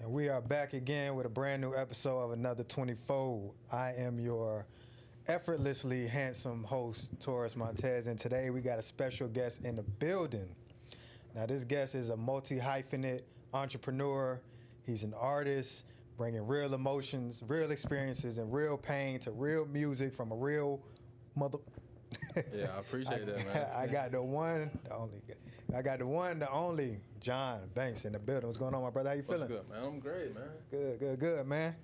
And we are back again with a brand new episode of another 24. I am your effortlessly handsome host, Taurus Montez, and today we got a special guest in the building. Now, this guest is a multi-hyphenate entrepreneur. He's an artist, bringing real emotions, real experiences, and real pain to real music from a real mother... Yeah, I appreciate that, man. I got the one, the only Jon Banks in the building. What's going on, my brother? How you feeling? What's good, man? I'm great, man. Good, man.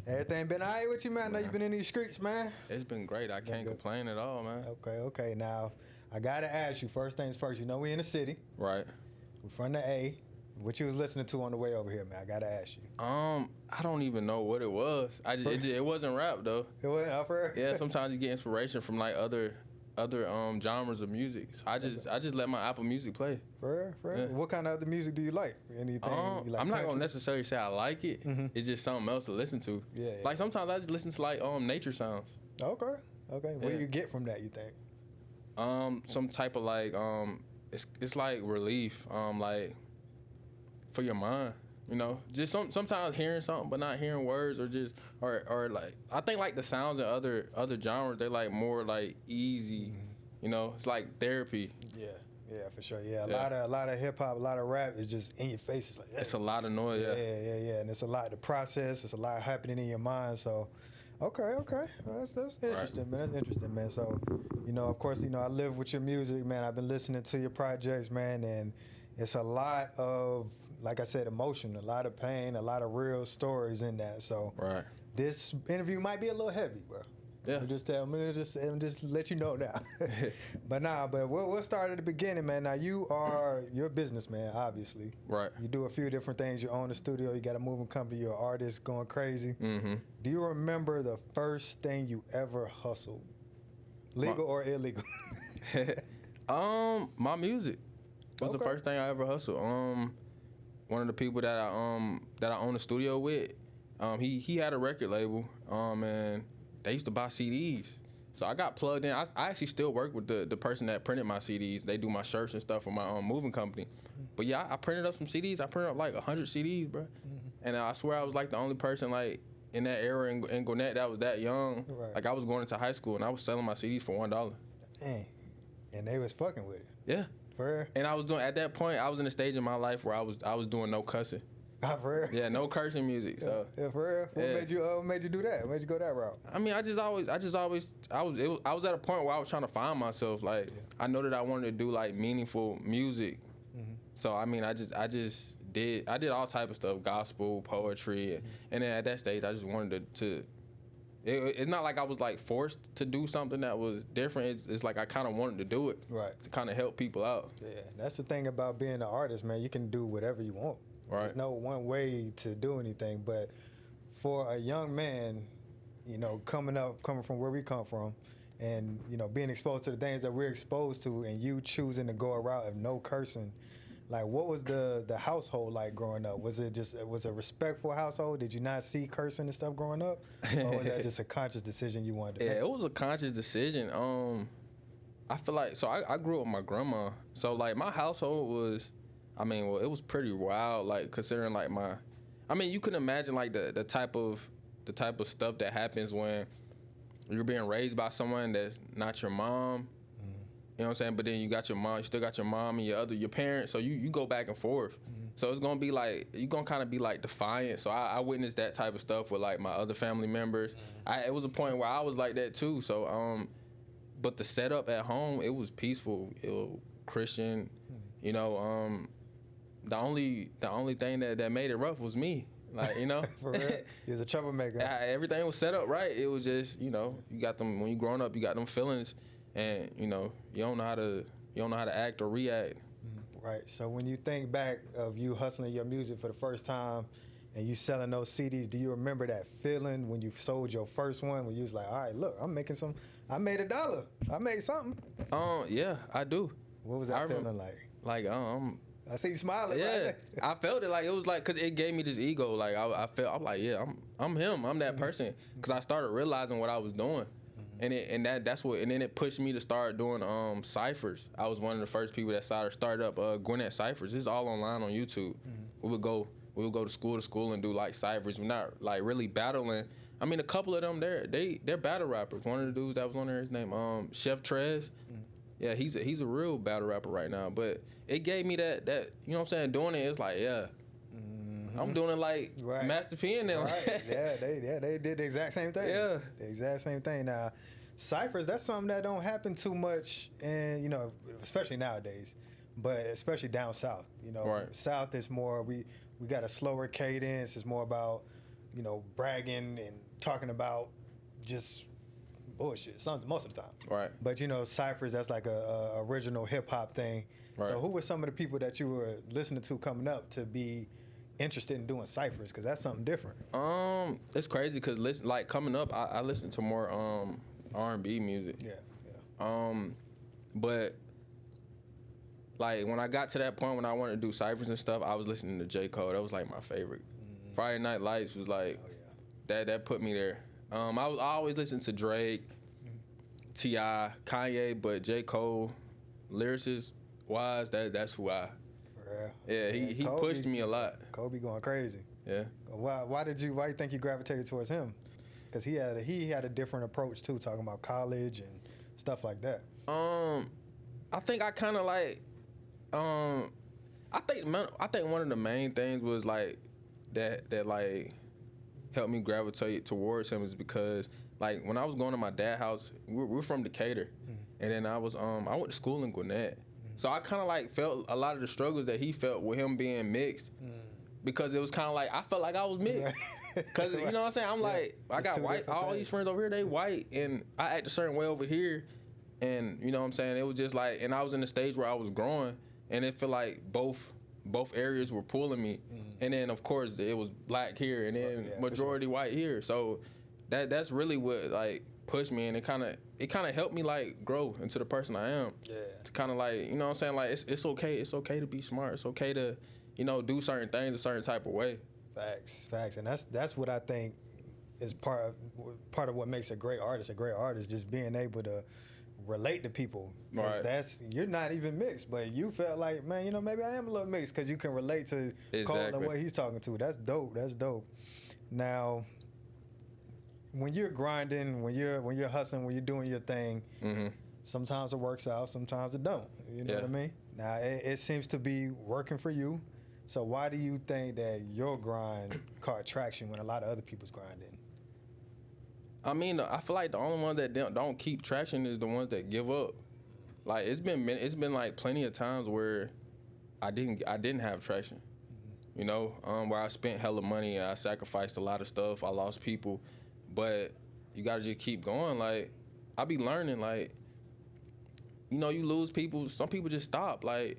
Everything been all right with you, man? I know you've been in these streets, man. It's been great. I can't complain at all, man. Okay. Now, I got to ask you, first things first, you know we in the city. Right. We're from the A. What you was listening to on the way over here, man? I got to ask you. I don't even know what it was. It wasn't rap, though. It wasn't up for? Yeah, sometimes you get inspiration from, like, other genres of music. So I just let my Apple Music play. For real? Yeah. What kind of other music do you like? Anything you like? I'm not gonna necessarily say I like it. Mm-hmm. It's just something else to listen to. Yeah. Like sometimes I just listen to like nature sounds. Okay. What do you get from that, you think? Some type of like it's like relief. Like for your mind. You know, just sometimes hearing something but not hearing words, or like I think like the sounds in other genres, they're like more like easy. Mm-hmm. You know, it's like therapy. Yeah, for sure. Yeah, a lot of hip hop, a lot of rap is just in your face. It's like it's a lot of noise. Yeah, and it's a lot to process. It's a lot happening in your mind. So, okay, well, that's interesting, right. Man. That's interesting, man. So, you know, of course, you know I live with your music, man. I've been listening to your projects, man, and it's a lot of, like I said, emotion, a lot of pain, a lot of real stories in that. So right. This interview might be a little heavy, bro. Yeah. Just let you know now. but we'll start at the beginning, man. Now you're a businessman, obviously. Right. You do a few different things. You own a studio. You got a moving company. You're an artist going crazy. Mm-hmm. Do you remember the first thing you ever hustled, legal or illegal? My music was the first thing I ever hustled. One of the people that I own a studio with, he had a record label, and they used to buy CDs. So I got plugged in. I actually still work with the person that printed my CDs. They do my shirts and stuff for my moving company. But yeah, I printed up some CDs. I printed up like 100 CDs, bro. Mm-hmm. And I swear I was like the only person like in that era in Gwinnett that was that young. Right. Like I was going into high school and I was selling my CDs for $1. Dang. And they was fucking with it. Yeah. For real? And I was doing, at that point, I was in a stage in my life where I was doing no cussing. For real? Yeah, no cursing music. So yeah, for real. What made you do that? What made you go that route? I mean, I was at a point where I was trying to find myself. Like, I know that I wanted to do like meaningful music. Mm-hmm. So I mean, I did all type of stuff, gospel, poetry, and then at that stage, I just wanted to. It's not like I was like forced to do something that was different. It's like I kind of wanted to do it, right? To kind of help people out. Yeah, that's the thing about being an artist, man. You can do whatever you want. Right. There's no one way to do anything. But for a young man, you know, coming from where we come from, and you know, being exposed to the things that we're exposed to, and you choosing to go a route of no cursing. Like, what was the household like growing up? Was it a respectful household? Did you not see cursing and stuff growing up? Or was that just a conscious decision you wanted to make? Yeah, it was a conscious decision. I feel like, so I grew up with my grandma. So, like, my household was, it was pretty wild, like, considering, like, you can imagine, like, the type of stuff that happens when you're being raised by someone that's not your mom. You know what I'm saying? But then you still got your mom and your parents, so you go back and forth. Mm-hmm. So it's gonna be like, you're gonna kind of be like defiant. So I witnessed that type of stuff with like my other family members. Mm-hmm. It was a point where I was like that too. So but the setup at home, it was peaceful, it was Christian. Mm-hmm. You know, the only thing that made it rough was me. Like, you know, for real, he was a troublemaker. Everything was set up right. It was just, you know, you got them when you growing up, you got them feelings. And you know, you don't know how to act or react. Right. So when you think back of you hustling your music for the first time, and you selling those CDs, do you remember that feeling when you sold your first one? When you was like, all right, look, I made $1, I made something. Yeah, I do. What was that feeling like? Like I see you smiling. Yeah, right? I felt it like it was like, cause it gave me this ego. Like I'm like, yeah, I'm him. I'm that person. Cause I started realizing what I was doing. And that's what, and then it pushed me to start doing ciphers. I was one of the first people that started up Gwinnett ciphers. It's all online on YouTube. Mm-hmm. We would go we would go to school and do like ciphers. We're not like really battling. I mean, a couple of them they're battle rappers. One of the dudes that was on there, his name Chef Trez. Yeah, he's a real battle rapper right now. But it gave me that you know what I'm saying. Doing it, it's like I'm doing it like Master P and them. Right. They did the exact same thing. Yeah, the exact same thing. Now, ciphers, that's something that don't happen too much, and you know, especially nowadays. But especially down south, you know, south is more we got a slower cadence. It's more about, you know, bragging and talking about just bullshit most of the time. Right. But you know, ciphers, that's like a original hip hop thing. Right. So who were some of the people that you were listening to coming up to be interested in doing ciphers? Because that's something different. It's crazy because like coming up, I listen to more R&B music. Yeah. But like when I got to that point when I wanted to do ciphers and stuff, I was listening to J. Cole. That was like my favorite. Friday Night Lights was like that put me there. I always listen to Drake, T.I., Kanye, but J. Cole, lyricist wise, that's who I. Yeah, he Kobe, pushed me a lot. Kobe going crazy. Yeah. Why do you think you gravitated towards him? Because he had a different approach too, talking about college and stuff like that. I think I kind of like. I think one of the main things was like that like helped me gravitate towards him is because like when I was going to my dad's house, we're from Decatur, and then I went to school in Gwinnett, so I kind of like felt a lot of the struggles that he felt with him being mixed, because it was kind of like I felt like I was mixed, because you know what I'm saying. I'm like I got white, all these friends over here they white, and I act a certain way over here, and you know what I'm saying. It was just like, and I was in the stage where I was growing. And it felt like both areas were pulling me, and then of course it was black here, and then majority white here. So that's really what like pushed me, and it kind of helped me like grow into the person I am. Yeah. To kind of like, you know what I'm saying, like it's okay to be smart. It's okay to, you know, do certain things a certain type of way. Facts, and that's what I think is part of what makes a great artist. A great artist just being able to relate to people. Right. You're not even mixed, but you felt like, man, you know, maybe I am a little mixed because you can relate to Cole and what he's talking to. That's dope. Now, when you're grinding, when you're hustling, when you're doing your thing, sometimes it works out, sometimes it don't. You know what I mean? Now, it seems to be working for you. So why do you think that your grind caught traction when a lot of other people's grinding? I mean, I feel like the only ones that don't keep traction is the ones that give up. Like it's been like plenty of times where I didn't have traction. You know, where I spent hella money, I sacrificed a lot of stuff, I lost people, but you gotta just keep going. Like I be learning, like, you know, you lose people, some people just stop. Like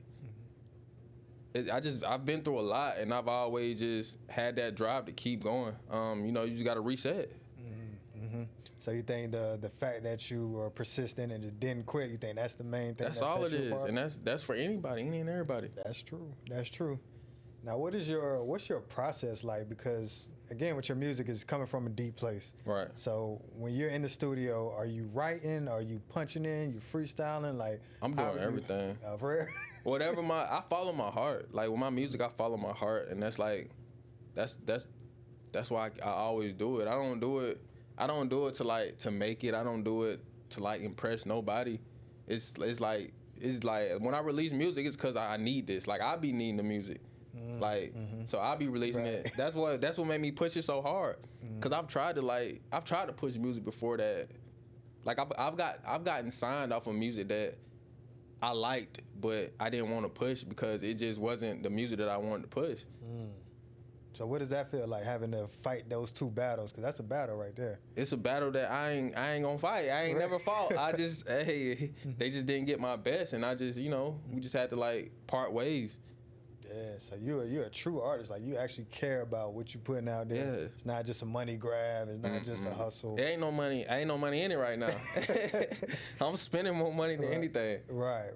I've been through a lot, and I've always just had that drive to keep going. You know, you just gotta reset. So you think the fact that you were persistent and just didn't quit, you think that's the main thing? That's all it is, and that's for anybody, any and everybody. That's true. Now, what's your process like? Because again, with your music, is coming from a deep place. Right. So when you're in the studio, are you writing? Are you punching in? You freestyling? Like I'm doing everything. For real? Whatever I follow my heart. Like with my music, I follow my heart, and that's why I always do it. I don't do it to make it. I don't do it to like impress nobody. It's like when I release music, it's because I need this. Like I be needing the music. So I'll be releasing it. That's what made me push it so hard. Cause I've tried to push music before that. Like I've gotten signed off of music that I liked, but I didn't want to push because it just wasn't the music that I wanted to push. So what does that feel like, having to fight those two battles? Cause that's a battle right there. It's a battle that I ain't gonna fight. I ain't never fought. I just they just didn't get my best, and I just, you know, we just had to like part ways. Yeah, so you're a true artist. Like you actually care about what you're putting out there. Yeah. It's not just a money grab. It's not just a hustle. There ain't no money. Ain't no money in it right now. I'm spending more money than anything. Right.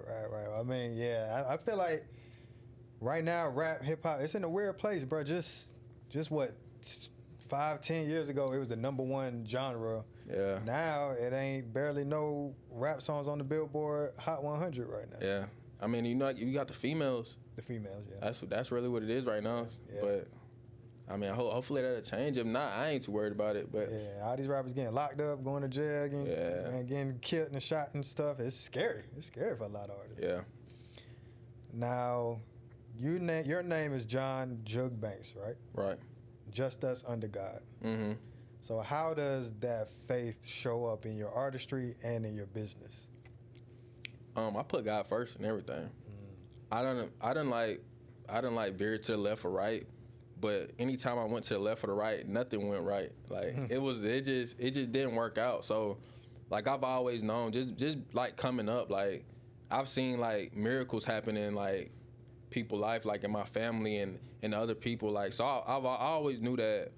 I mean, yeah, I feel like right now, rap, hip hop, it's in a weird place, bro. Just what, 5-10 years ago, it was the #1 genre. Yeah. Now it ain't barely no rap songs on the Billboard Hot 100 right now. Yeah. I mean, you know, you got the females. The females, yeah. That's really what it is right now. Yeah. But I mean, hopefully that'll change. If not, I ain't too worried about it. But Yeah, all these rappers getting locked up, going to jail, getting killed and shot and stuff. It's scary. It's scary for a lot of artists. yeah, Now, your name is Jon Banks, right? right. Just us under God. Mm-hmm. So how does that faith show up in your artistry and in your business? I put God first and everything. I didn't like veer to the left or right, but anytime I went to the left or the right, nothing went right. Like it just didn't work out. So like I've always known, just like coming up, like I've seen like miracles happen in like people's life, like in my family and other people. Like so I always knew that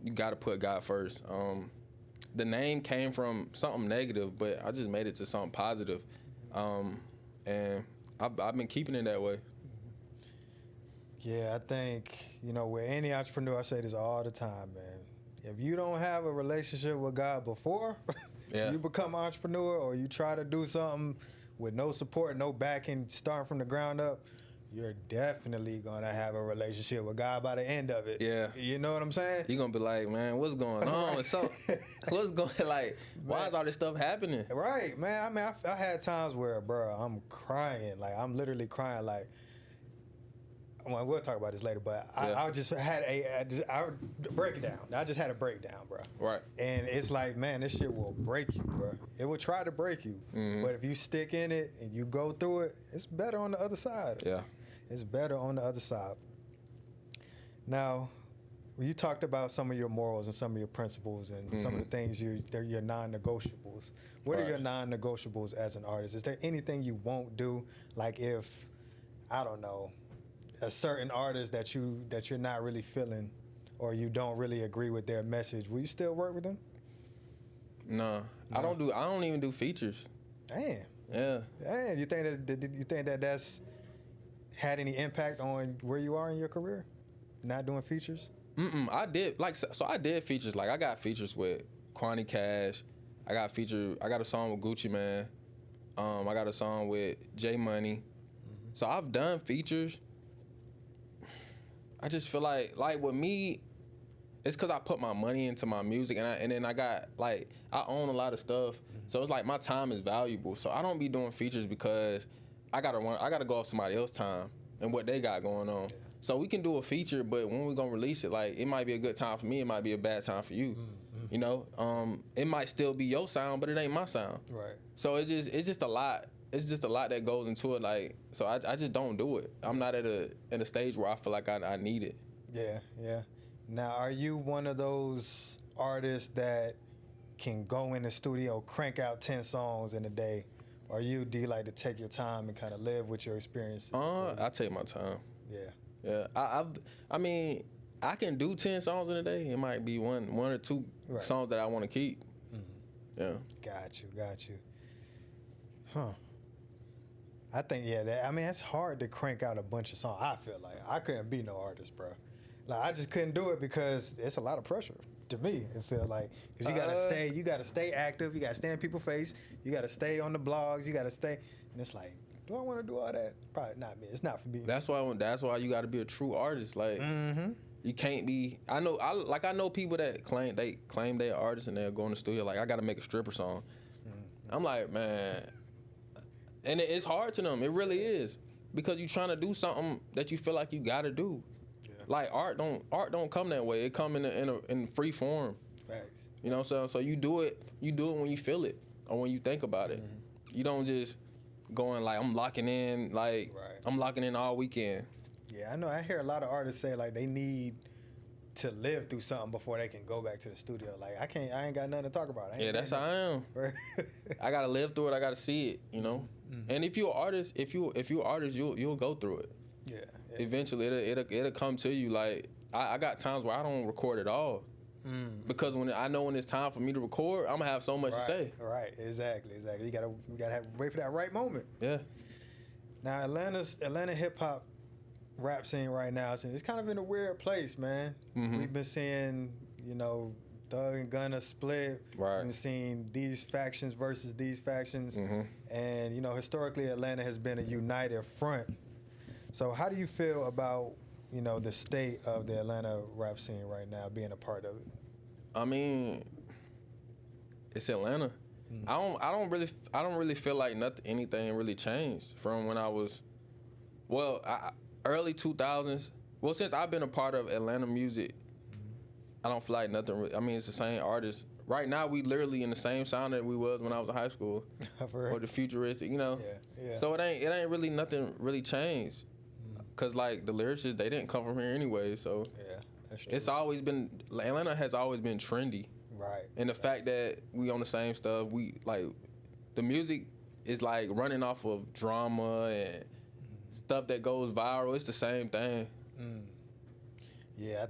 you got to put God first. The name came from something negative, but I just made it to something positive. And I've been keeping it that way. Yeah, I think, with any entrepreneur, I say this all the time, man. If you don't have a relationship with God before Yeah. you become an entrepreneur or you try to do something with no support, no backing, starting from the ground up, you're definitely going to have a relationship with God by the end of it. Yeah. You know what I'm saying? You're going to be like, man, what's going on? Right. So, what's going, like, why is all this stuff happening? Right, man. I mean, I had times where, bro, I'm crying. Like, I'm literally crying. Like, well, we'll talk about this later, but Yeah. I just had I break it down. I just had a breakdown, bro. Right. And it's like, man, this shit will break you, bro. It will try to break you. Mhm. But if you stick in it and you go through it, it's better on the other side. Yeah. It's better on the other side. Now, you talked about some of your morals and some of your principles and some of the things they're your non-negotiables. What are Right. your non-negotiables as an artist? Is there anything you won't do? Like if, I don't know, a certain artist that you're not really feeling or you don't really agree with their message, will you still work with them? No. I don't even do features. Damn. Yeah. Damn. You think that that's had any impact on where you are in your career? Not doing features? I did so I did features. Like I got features with Kwani Cash. I got a song with Gucci Man. I got a song with J Money. So I've done features. I just feel like with me, it's because I put my money into my music and then I got I own a lot of stuff. So it's like my time is valuable. So I don't be doing features because I gotta go off somebody else's time and what they got going on. So we can do a feature, but when we gonna release it, like it might be a good time for me, it might be a bad time for you. You know, it might still be your sound, but it ain't my sound. Right. So it's just a lot. It's just a lot that goes into it. Like, so I just don't do it. I'm not at a stage where I feel like I need it. Yeah, yeah. Now, are you one of those artists that can go in the studio, crank out 10 songs in a day? Or do you like to take your time and kind of live with your experience? I take my time. Yeah. Yeah. I mean, I can do 10 songs in a day. It might be one or two Right. songs that I want to keep. Yeah. Got you. Huh. I think, that's hard to crank out a bunch of songs. I feel like I couldn't be no artist, bro. Like I just couldn't do it because it's a lot of pressure to me. It feels like because you gotta stay active, you gotta stay in people's face, you gotta stay on the blogs, you gotta stay, and it's like, do I want to do all that? Probably not me. It's not for me. That's why you got to be a true artist. Like you can't be. I know people that claim they're artists and they'll go in the studio like I got to make a stripper song. I'm like, man, and it's hard to them. It really is because you're trying to do something that you feel like you got to do. Yeah. Like art don't come that way. It come in free form. Facts. You know what I'm saying? So you do it when you feel it or when you think about it. You don't just going like I'm locking in I'm locking in all weekend. Yeah, I know. I hear a lot of artists say like they need to live through something before they can go back to the studio. Like I ain't got nothing to talk about. That's how I am. I gotta live through it. I gotta see it. You know. And if you're an artist, you'll go through it. Yeah. Eventually, it'll come to you. Like I got times where I don't record at all. Because when it's time for me to record, I'm gonna have so much to say. Right, exactly. You gotta wait for that right moment. Yeah. Now Atlanta hip hop rap scene right now, it's kind of in a weird place, man. We've been seeing, Thug and Gunna split. Right. We've been seeing these factions versus these factions, and historically Atlanta has been a united front. So how do you feel about the state of the Atlanta rap scene right now, being a part of it? I mean, it's Atlanta. I don't really feel like anything really changed from when I was, early 2000s. Well, since I've been a part of Atlanta music, I don't feel like nothing. I mean, it's the same artists. Right now, we literally in the same sound that we was when I was in high school, or the futuristic, Yeah. So it ain't really nothing really changed, cause like the lyricists, they didn't come from here anyway. So Yeah, that's true. it's always been, Atlanta has always been trendy, Right. and the fact that we on the same stuff, we like the music is like running off of drama and stuff that goes viral. It's the same thing. Yeah,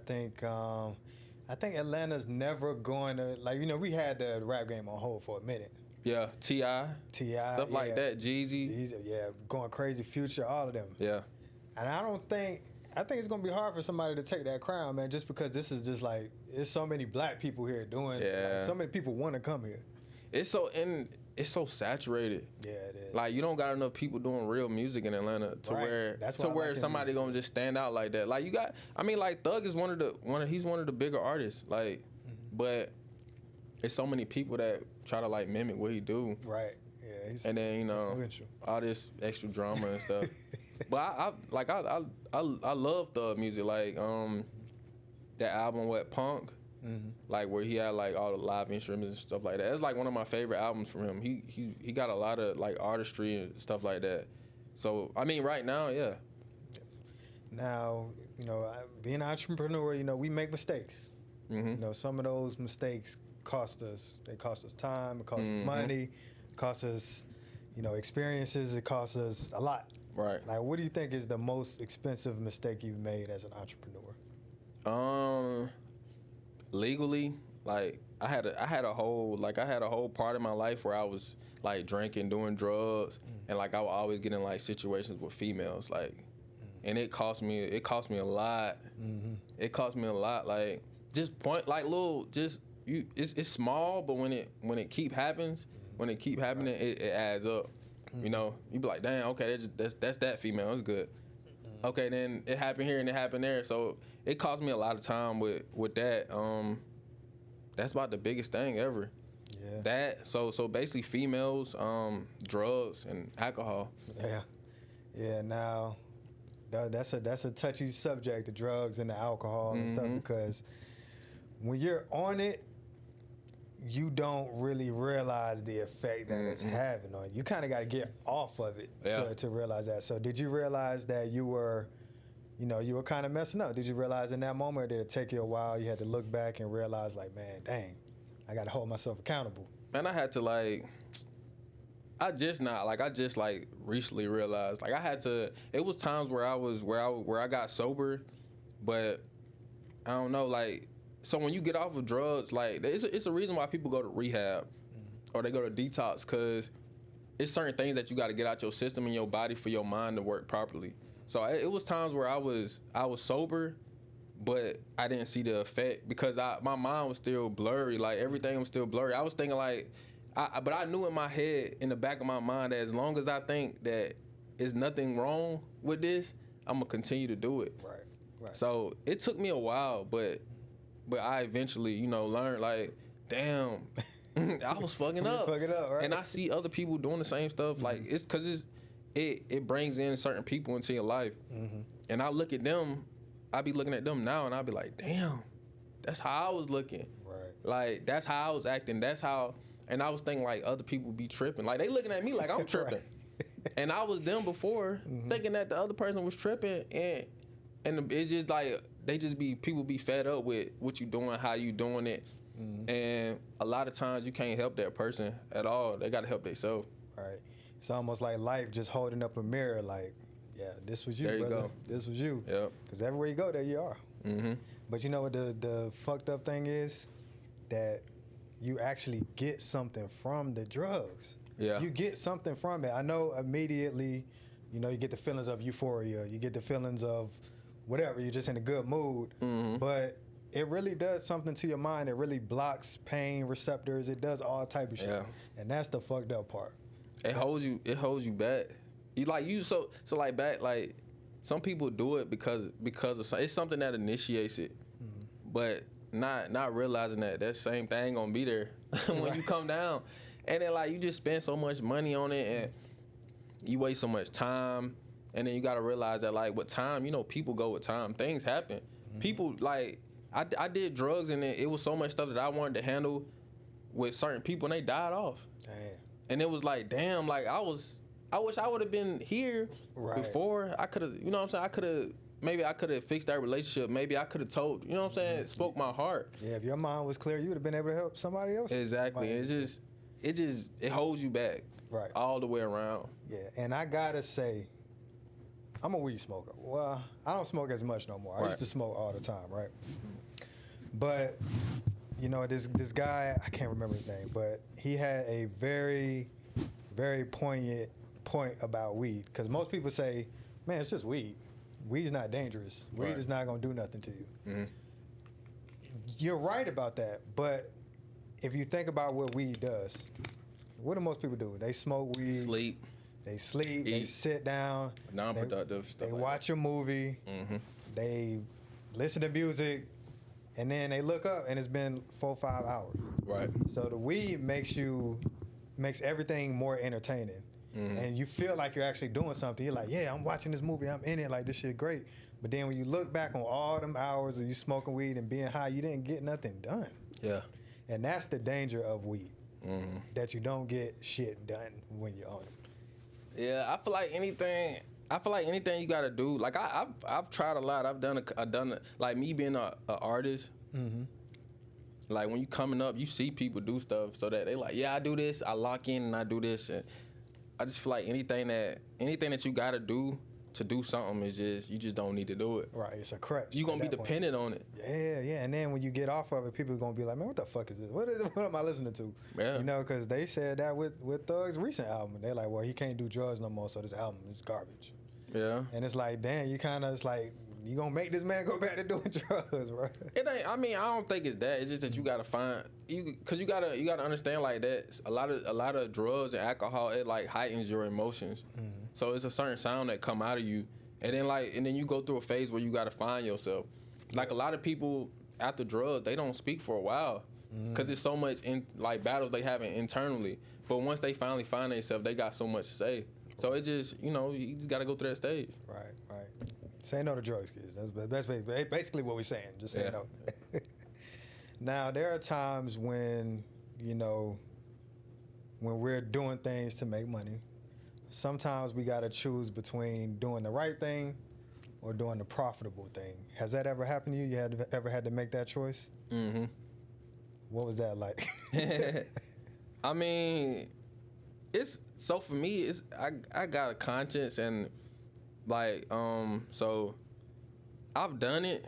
I think Atlanta's never going to, like, we had the rap game on hold for a minute. Yeah, T.I. T.I. stuff like that. Jeezy. Yeah, going crazy, Future, all of them. Yeah. And I think it's going to be hard for somebody to take that crown, man, just because this is just like, there's so many black people here doing, like, so many people want to come here. It's so saturated. Yeah, it is. Like, you don't got enough people doing real music in Atlanta to where somebody gonna just stand out like that. Like, like Thug is he's one of the bigger artists. Like, but it's so many people that try to like mimic what he do. Right. Yeah. And then all this extra drama and stuff. But I love Thug music. Like that album What Punk. Like where he had like all the live instruments and stuff like that. It's like one of my favorite albums from him. He got a lot of like artistry and stuff like that. So I mean, right now, yeah. Now, being an entrepreneur, we make mistakes. Some of those mistakes cost us. They cost us time. It costs us money. It costs us, experiences. It costs us a lot. Right. Like, what do you think is the most expensive mistake you've made as an entrepreneur? Legally, like I had a whole part of my life where I was like drinking, doing drugs, and like I would always get in like situations with females, like, and it cost me a lot. It cost me a lot, like just it's small, but when it keep happens, it adds up. You be like, damn, okay, that's that female, it's good. Okay, then it happened here and it happened there, so it cost me a lot of time with that. That's about the biggest thing ever. Yeah. That so basically females, drugs and alcohol. Yeah. Yeah. Now, that's a touchy subject, the drugs and the alcohol and stuff, because when you're on it, you don't really realize the effect that it's having on you. You kind of got to get off of it to realize that. So did you realize that you were kind of messing up? Did you realize in that moment, or did it take you a while? You had to look back and realize, like, man, dang, I got to hold myself accountable. Man, I had to I just recently realized, like, I had to. It was times where I got sober, but I don't know, like. So when you get off of drugs, like, it's a reason why people go to rehab or they go to detox, because it's certain things that you got to get out your system and your body for your mind to work properly. So it was times where I was sober, but I didn't see the effect because my mind was still blurry. Like, everything was still blurry. I was thinking but I knew in my head, in the back of my mind, that as long as I think that there's nothing wrong with this, I'm gonna continue to do it. Right. So it took me a while, but I eventually, learned, like, damn, I was fucking up. Fucking up, right? And I see other people doing the same stuff. Like, it's because it brings in certain people into your life. And I look at them, I be looking at them now, and I be like, damn, that's how I was looking. Right. Like, that's how I was acting. That's how, and I was thinking, like, other people be tripping. Like, they looking at me like I'm tripping. Right. And I was them before, thinking that the other person was tripping, and it's just like, people be fed up with what you doing, how you doing it. And a lot of times you can't help that person at all. They got to help themselves. Right. It's almost like life just holding up a mirror, like, yeah, this was you, there you brother. Go. This was you. Yep. Because everywhere you go, there you are. But you know what the fucked up thing is? That you actually get something from the drugs. Yeah. You get something from it. I know immediately, you get the feelings of euphoria. You get the feelings of whatever, you're just in a good mood, but it really does something to your mind. It really blocks pain receptors. It does all type of shit, and that's the fucked up part. It holds you back. So like back, like some people do it because of it's something that initiates it, but not realizing that same thing gonna be there when you come down, and then like you just spend so much money on it and you waste so much time, and then you gotta realize that like with time, you know, people go with time, things happen. People like I did drugs and it was so much stuff that I wanted to handle with certain people and they died off. Damn. And it was like, damn, like I wish I would have been here before. I could have, you know what I'm saying? Maybe I could have fixed that relationship. Maybe I could have told, you know what I'm saying? Spoke my heart. Yeah, if your mind was clear, you would have been able to help somebody else. Exactly. It holds you back. Right. All the way around. Yeah, and I gotta say, I'm a weed smoker. Well, I don't smoke as much no more. I used to smoke all the time, right? But, you know, this guy, I can't remember his name, but he had a very, very poignant point about weed. Because most people say, man, it's just weed. Weed's not dangerous. Weed is not going to do nothing to you. Mm-hmm. You're right about that. But if you think about what weed does, what do most people do? They smoke weed. Sleep. They sleep. Eat. They sit down. Non-productive stuff. They watch a movie. Mm-hmm. They listen to music. And then they look up and it's been 4 or 5 hours. Right. So the weed makes everything more entertaining. Mm-hmm. And you feel like you're actually doing something. You're like, yeah, I'm watching this movie. I'm in it. Like, this shit great. But then when you look back on all them hours of you smoking weed and being high, you didn't get nothing done. Yeah. And that's the danger of weed. Mm-hmm. That you don't get shit done when you're on it. Yeah, I feel like anything you gotta do. Like I've tried a lot. I've done like me being an artist. Mm-hmm. Like when you coming up, you see people do stuff so that they like, yeah, I do this. I lock in and I do this. And I just feel like anything that you gotta do to do something is you just don't need to do it. Right, it's a crutch. You're gonna be dependent on it. Yeah. And then when you get off of it, people are gonna be like, man, what the fuck is this? What am I listening to? Yeah. You know, because they said that with Thug's recent album. They're like, well, he can't do drugs no more, so this album is garbage. Yeah. And it's like, damn, it's like, you gonna make this man go back to doing drugs, bro? It ain't. I mean, I don't think it's that. It's just that you gotta find because you gotta understand like that. A lot of drugs and alcohol, it like heightens your emotions. Mm-hmm. So it's a certain sound that come out of you, and then you go through a phase where you gotta find yourself. Like a lot of people after drugs, they don't speak for a while because there's so much in like battles they having internally. But once they finally find themselves, they got so much to say. So it just, you know, you just gotta go through that stage. Right. Say no to drugs, kids. That's basically what we're saying. Just say no. Now, there are times when, you know, when we're doing things to make money, sometimes we got to choose between doing the right thing or doing the profitable thing. Has that ever happened to you? You ever had to make that choice? Mm-hmm. What was that like? I mean, for me, I got a conscience and like, so I've done it,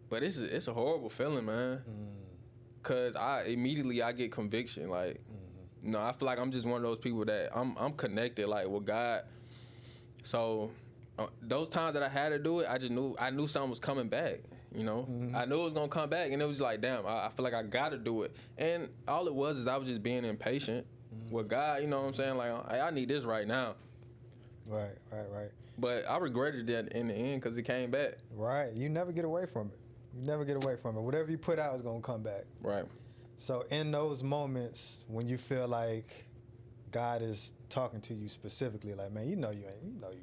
but it's a horrible feeling, man. Cause I get conviction. Like, you know, I feel like I'm just one of those people that I'm connected like with God. So those times that I had to do it, I knew something was coming back. You know, I knew it was gonna come back, and it was like, damn, I feel like I gotta do it. And all it was is I was just being impatient with God. You know what I'm saying? Like, I need this right now. Right. But I regretted that in the end because it came back. Right. You never get away from it. Whatever you put out is going to come back. Right. So in those moments when you feel like God is talking to you specifically, like, man, you know you're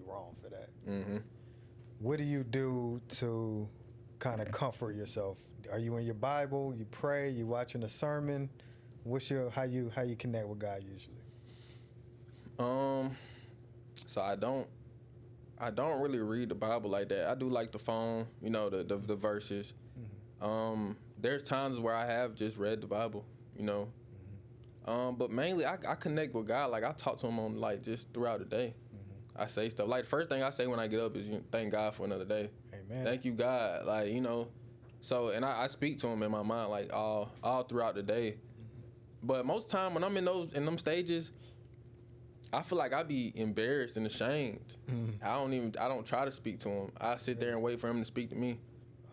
wrong for that. Mm-hmm. What do you do to kind of comfort yourself? Are you in your Bible? You pray? You watching a sermon? How you connect with God usually? So I don't really read the Bible like that. I do like the phone, you know, the verses. Mm-hmm. There's times where I have just read the Bible, you know. Mm-hmm. But mainly I connect with God. Like I talk to him on like just throughout the day. Mm-hmm. I say stuff. Like the first thing I say when I get up is thank God for another day. Amen. Thank you, God. Like, you know. So and I speak to him in my mind like all throughout the day. Mm-hmm. But most time when I'm in them stages, I feel like I'd be embarrassed and ashamed. Mm-hmm. I don't try to speak to him. I sit there and wait for him to speak to me.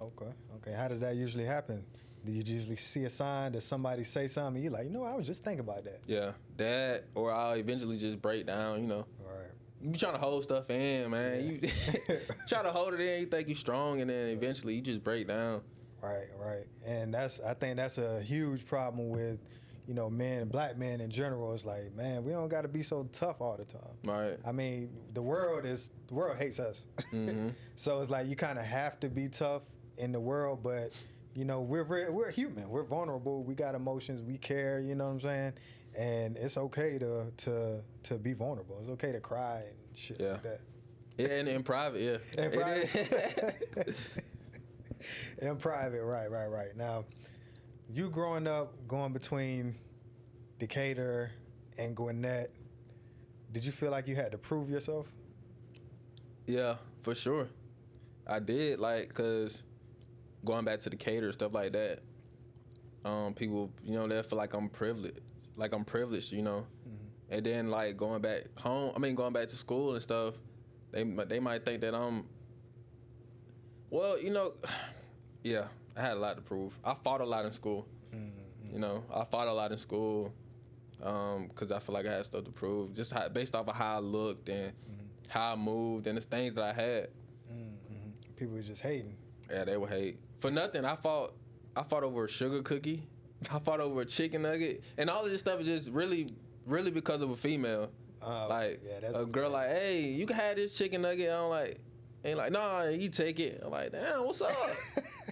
Okay. How does that usually happen? Do you usually see a sign that somebody say something and you're like, I was just thinking about that? Yeah, that, or I'll eventually just break down, you know. you be trying to hold stuff in, man. You try to hold it in, you think you strong, and then eventually you just break down. Right, right. And I think that's a huge problem with, black men in general. It's like, man, we don't got to be so tough all the time. Right. I mean, the world hates us. Mm-hmm. So it's like you kind of have to be tough in the world, but we're human. We're vulnerable. We got emotions. We care. You know what I'm saying? And it's okay to be vulnerable. It's okay to cry and shit like that. Yeah, and in private, yeah. In private. In private, right. Now, you growing up, going between Decatur and Gwinnett, did you feel like you had to prove yourself? Yeah, for sure. I did, cause going back to Decatur, stuff like that, people, they feel like I'm privileged. Mm-hmm. And then going back home, going back to school and stuff, they might think that I'm, yeah, I had a lot to prove. I fought a lot in school. Mm-hmm. I fought a lot in school because I feel like I had stuff to prove, just based off of how I looked and how I moved and the things that I had. Mm-hmm. People were just hating. Yeah, they would hate. For nothing, I fought over a sugar cookie. I fought over a chicken nugget. And all of this stuff is just really, really because of a female. That's a girl like, hey, you can have this chicken nugget. I'm like, and like, nah, you take it. I'm like, damn, what's up?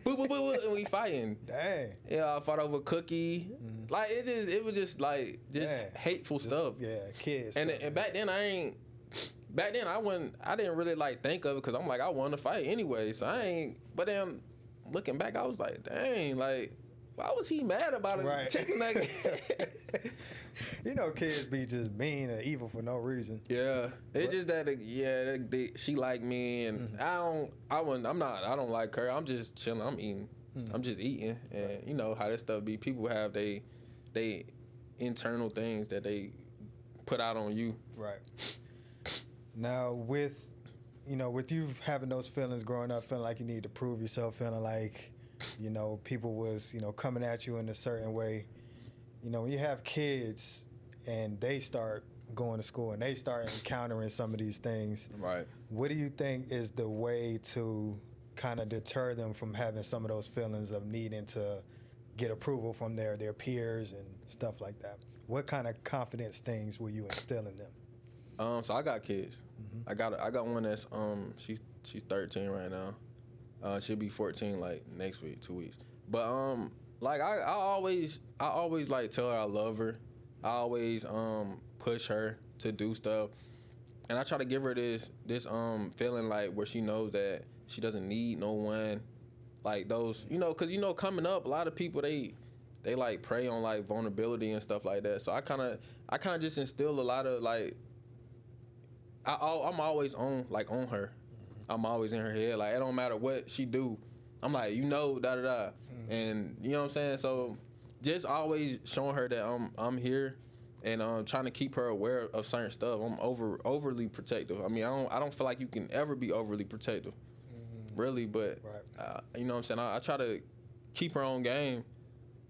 Boop, boop, boop, boop, and we fighting. Dang. Yeah, I fought over a cookie. Mm-hmm. It was just hateful stuff. Yeah, kids. And back then I didn't really think of it because I'm like, I want to fight anyway. So I ain't, but then looking back, I was like, dang, why was he mad about a chicken nugget? Kids be just mean and evil for no reason. Yeah, it's just that she liked me, and I don't like her. I'm just chilling. I'm eating. I'm just eating, and you know how that stuff be. People have they internal things that they put out on you. Right. Now with you having those feelings growing up, feeling like you need to prove yourself, feeling like people was, coming at you in a certain way. When you have kids and they start going to school and they start encountering some of these things, right? What do you think is the way to kind of deter them from having some of those feelings of needing to get approval from their peers and stuff like that? What kind of confidence things will you instill in them? So I got kids. Mm-hmm. I got one that's she's 13 right now. She'll be 14 next week, 2 weeks. But I always tell her I love her. I always push her to do stuff, and I try to give her this feeling where she knows that she doesn't need no one, those because coming up, a lot of people they prey on vulnerability and stuff like that. So I kind of just instill a lot of I'm always on her. I'm always in her head. It don't matter what she do. I'm like, da da da. And you know what I'm saying? So just always showing her that I'm here and trying to keep her aware of certain stuff. I'm overly protective. I mean, I don't feel like you can ever be overly protective. Really, but you know what I'm saying? I try to keep her on game.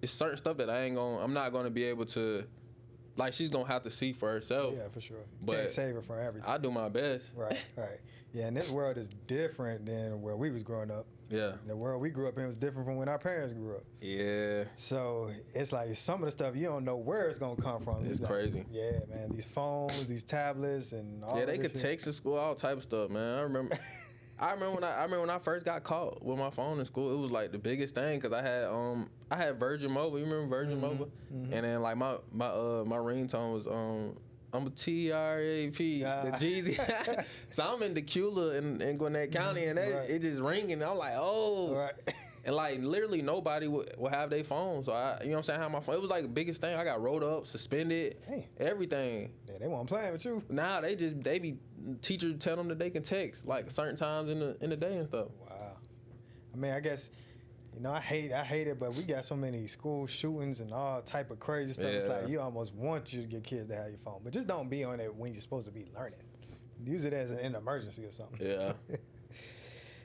It's certain stuff that I'm not gonna be able to, she's gonna have to see for herself. Yeah, for sure. You but can't save her from everything. I do my best. Right. Yeah, and this world is different than where we was growing up. Yeah. The world we grew up in was different from when our parents grew up. Yeah. So it's some of the stuff you don't know where it's gonna come from. It's crazy. Yeah, man. These phones, these tablets, and all. Yeah, they could text in school, all type of stuff, man. I remember. I remember when I first got caught with my phone in school. It was the biggest thing because I had Virgin Mobile. You remember Virgin Mobile? Mm-hmm. And then my ringtone was I'm a TRAP, the Jeezy. So I'm in Decula in Gwinnett County, and it just ringing. And I'm like, oh. Right. And literally nobody would have their phone. So you know what I'm saying? I had my phone. It was the biggest thing. I got rolled up, suspended, everything. Yeah, they weren't playing with you. Nah, they be teachers tell them that they can text certain times in the day and stuff. Wow. I mean, I guess. I hate it, but we got so many school shootings and all type of crazy stuff. Yeah. It's you almost want you to get kids to have your phone, but just don't be on it when you're supposed to be learning. Use it as an emergency or something. Yeah.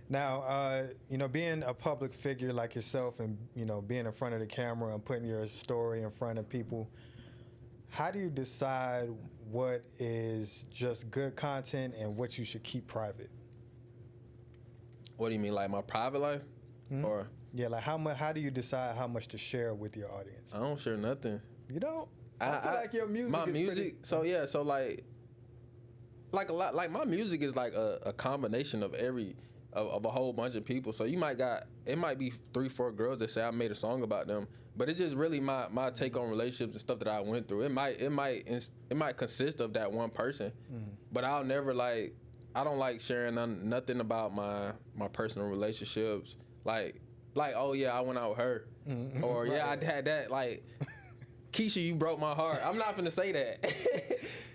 Now, being a public figure like yourself and, being in front of the camera and putting your story in front of people, how do you decide what is just good content and what you should keep private? What do you mean, like my private life? Mhm. Or Yeah, like how do you decide how much to share with your audience? I don't share nothing. You don't? I feel like your music my is music, pretty... so yeah, so like a lot, like my music is like a combination of of a whole bunch of people. So it might be 3-4 girls that say I made a song about them, but it's just really my take on relationships and stuff that I went through. It might consist of that one person, but I'll never like, I don't like sharing nothing about my personal relationships. Like oh yeah, I went out with her, or yeah, I had that. Like Keisha, you broke my heart. I'm not gonna say that.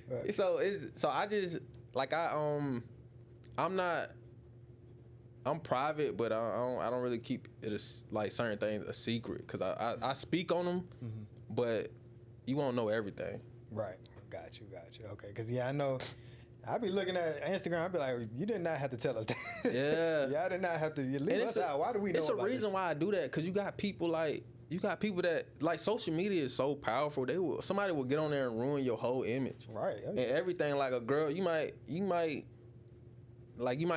Right. So I just like I'm private, but I don't really keep it like certain things a secret, because I speak on them, but you won't know everything. Right. Got you. Okay. Because yeah, I know. I be looking at Instagram. I be like, you did not have to tell us that. Yeah. Y'all did not have to leave us out. Why do we know about this? It's a reason why I do that, because you got people that, like, social media is so powerful. Somebody will get on there and ruin your whole image. Right. Okay. And everything. Like a girl, you might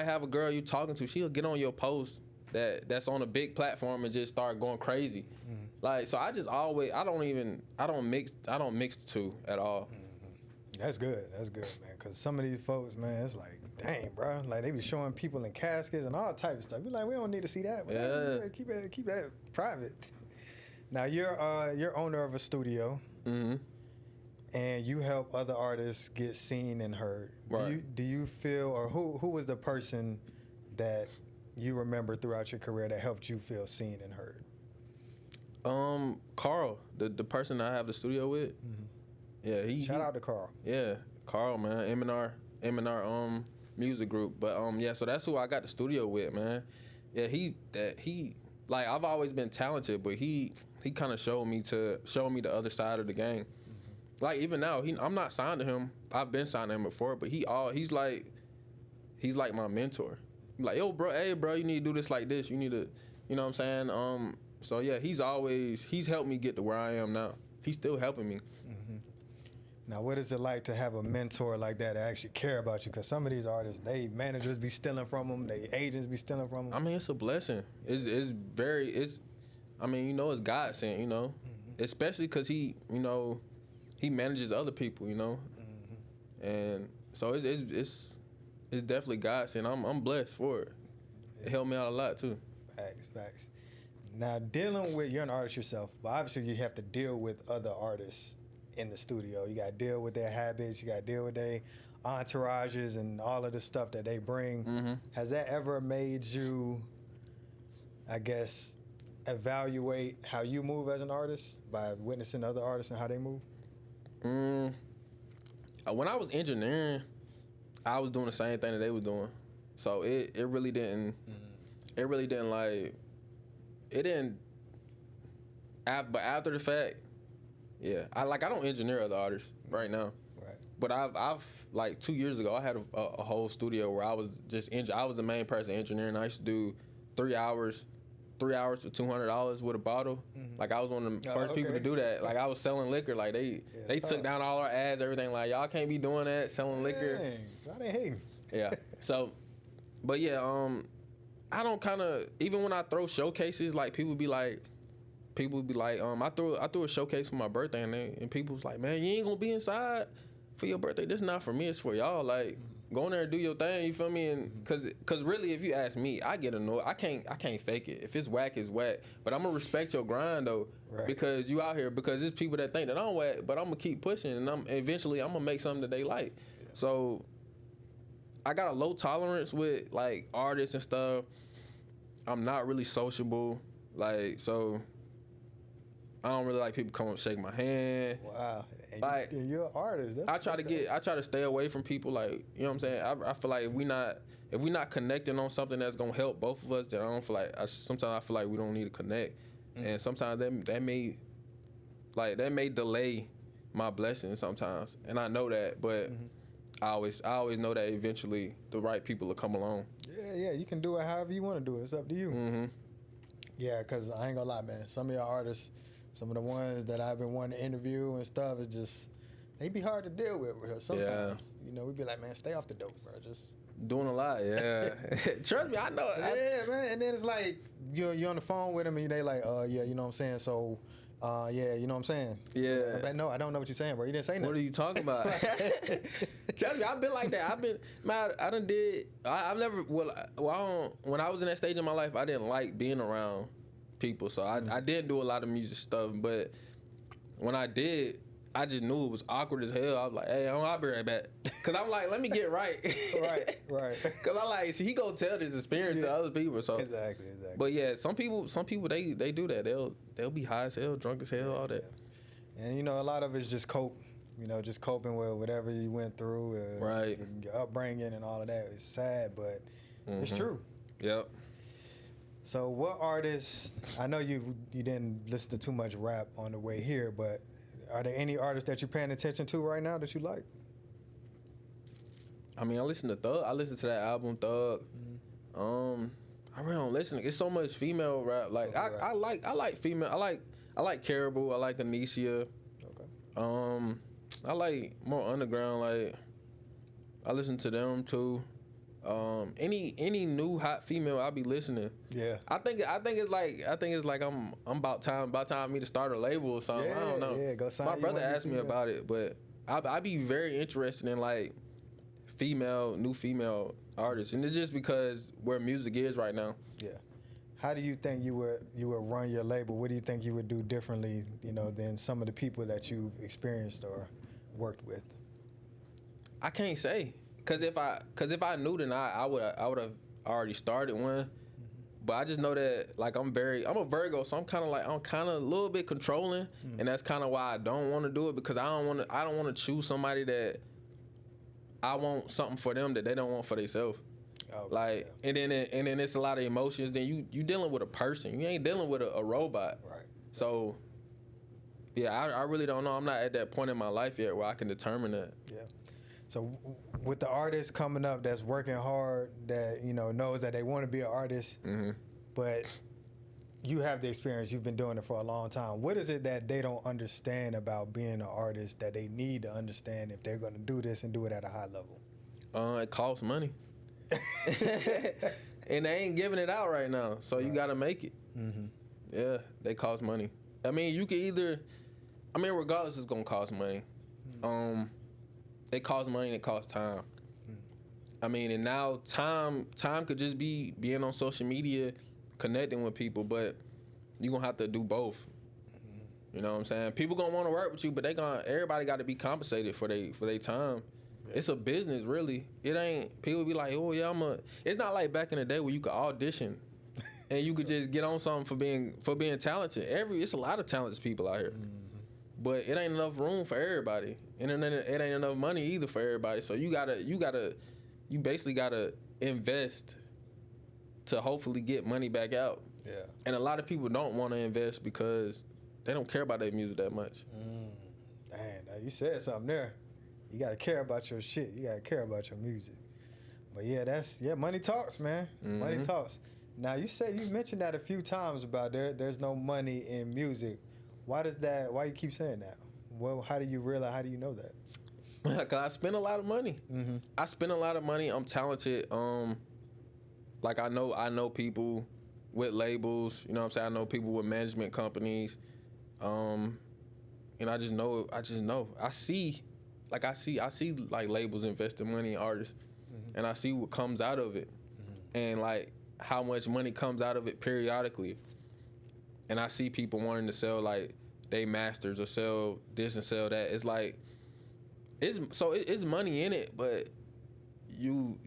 have a girl you talking to. She'll get on your post that's on a big platform and just start going crazy. Like, so I don't mix the two at all. That's good, man. Because some of these folks, man, it's like, dang, bro. Like, they be showing people in caskets and all types of stuff. Be like, we don't need to see that. But yeah. Keep that private. Now, you're owner of a studio, and you help other artists get seen and heard. Right. Do you feel, or who was the person that you remember throughout your career that helped you feel seen and heard? Carl, the person I have the studio with. Yeah, shout out to Carl. Yeah, Carl, man, M&R music group. But yeah, so that's who I got the studio with, man. Yeah, he like, I've always been talented, but he kind of showed me the other side of the game. Like, even now, I'm not signed to him. I've been signed to him before, but he's like my mentor. Like, yo, bro, hey, bro, you need to do this like this. You need to, you know what I'm saying? So yeah, he's helped me get to where I am now. He's still helping me. Now, what is it like to have a mentor like that actually care about you? Because some of these artists, they managers be stealing from them, they agents be stealing from them. I mean, it's a blessing. I mean, you know, it's God sent, you know, especially because he manages other people, you know, and so it's definitely God sent. I'm blessed for it. It helped me out a lot too. Facts. Now, you're an artist yourself, but obviously you have to deal with other artists in the studio. You got to deal with their habits. You got to deal with their entourages and all of the stuff that they bring. Has that ever made you, I guess, evaluate how you move as an artist by witnessing other artists and how they move? When I was engineering, I was doing the same thing that they was doing. So it really didn't. It really didn't like. It didn't. But after the fact. Yeah, I don't engineer other artists right now. Right. But I've like 2 years ago, I had a whole studio where I was just I was the main person engineering. I used to do 3 hours for $200 with a bottle. Like, I was one of the first people to do that. Like, I was selling liquor. Like, they took down all our ads, everything. Like, y'all can't be doing that, selling liquor. Why they hating? Yeah. So, but yeah, I don't even when I throw showcases, like, people be like, I threw a showcase for my birthday, and people was like, man, you ain't gonna be inside for your birthday. This is not for me, it's for y'all. Like, go in there and do your thing, you feel me? And cause really, if you ask me, I get annoyed. I can't fake it. If it's whack, it's whack. But I'm gonna respect your grind though, because you out here. Because there's people that think that I'm whack, but I'm gonna keep pushing, and eventually I'm gonna make something that they like. Yeah. So I got a low tolerance with like artists and stuff. I'm not really sociable, like, so I don't really like people come up and shake my hand. Wow. Like, you're an artist. I try to stay away from people, like, you know what I'm saying? I feel like if we not connecting on something that's gonna help both of us, then I don't feel like sometimes I feel like we don't need to connect. And sometimes that may delay my blessing sometimes. And I know that, but I always know that eventually the right people will come along. Yeah, you can do it however you want to do it. It's up to you. Yeah, because I ain't gonna lie, man. Some of your artists, some of the ones that I've been wanting to interview and stuff, it's just, They be hard to deal with real sometimes. You know, we be like, man, stay off the dope, bro. Just doing a lot, yeah. Trust me, I know. Yeah, man. And then it's like you're on the phone with them and they like, yeah, you know what I'm saying? So, yeah, you know what I'm saying? Yeah. But no, I don't know what you're saying, bro. You didn't say nothing. What are you talking about? Trust me, I've been like that. I've never, when I was in that stage in my life, I didn't like being around people. So I didn't do a lot of music stuff. But when I did, I just knew it was awkward as hell. I was like, hey, I'll be right back. Because I'm like, let me get right. Right. Because I like, see, he gonna tell this experience to other people. So Exactly. But yeah, some people they do that. They'll be high as hell, drunk as hell, all that. And you know, a lot of it's just cope. You know, just coping with whatever you went through, right? Your upbringing and all of that. It's sad, but it's true. Yep. So, what artists? I know you didn't listen to too much rap on the way here, but are there any artists that you're paying attention to right now that you like? I mean, I listen to Thug. I listen to that album Thug. I really don't listen. It's so much female rap. Like I like female. I like Caribou. I like Anicia. Okay. I like more underground. Like I listen to them too. Any new hot female, I'll be listening. Yeah. I think it's like I'm about time for me to start a label or something. Yeah, I don't know. Yeah, go sign. My brother asked me about it, but I'd be very interested in like new female artists, and it's just because where music is right now. Yeah. How do you think you would run your label? What do you think you would do differently, than some of the people that you've experienced or worked with? I can't say. Cause if I knew, then I would have already started one. But I just know that like I'm a Virgo, so I'm kind of a little bit controlling, and that's kind of why I don't want to do it, because I don't want to choose somebody that I want something for them that they don't want for themselves. Okay, and then it's a lot of emotions. Then you dealing with a person. You ain't dealing with a robot. Right. So yeah, I really don't know. I'm not at that point in my life yet where I can determine that. Yeah. So with the artists coming up that's working hard, that knows that they want to be an artist, but you have the experience, you've been doing it for a long time. What is it that they don't understand about being an artist that they need to understand if they're going to do this and do it at a high level? It costs money. And they ain't giving it out right now, so you got to make it. Yeah, they cost money. I mean, you can regardless, it's going to cost money. It costs money and it costs time. I mean, and now time could just be being on social media, connecting with people, but you're going to have to do both. You know what I'm saying? People going to want to work with you, but everybody got to be compensated for their time. Yeah. It's a business, really. It ain't, people be like, oh yeah, it's not like back in the day where you could audition and you could just get on something for being talented. It's a lot of talented people out here. But it ain't enough room for everybody, and it ain't enough money either for everybody. So you basically gotta invest to hopefully get money back out. Yeah. And a lot of people don't want to invest because they don't care about their music that much. Damn, now you said something there. You gotta care about your shit. You gotta care about your music. But yeah, money talks, man. Money talks. Now you mentioned that a few times about there's no money in music. Why you keep saying that? Well, how do you know that? Because I spend a lot of money. I spend a lot of money. I'm talented. Like I know people with labels. You know what I'm saying? I know people with management companies. And I just know. I see like labels investing money in artists, and I see what comes out of it, and like how much money comes out of it periodically. And I see people wanting to sell like they masters or sell this and sell that. It's like it's money in it, but you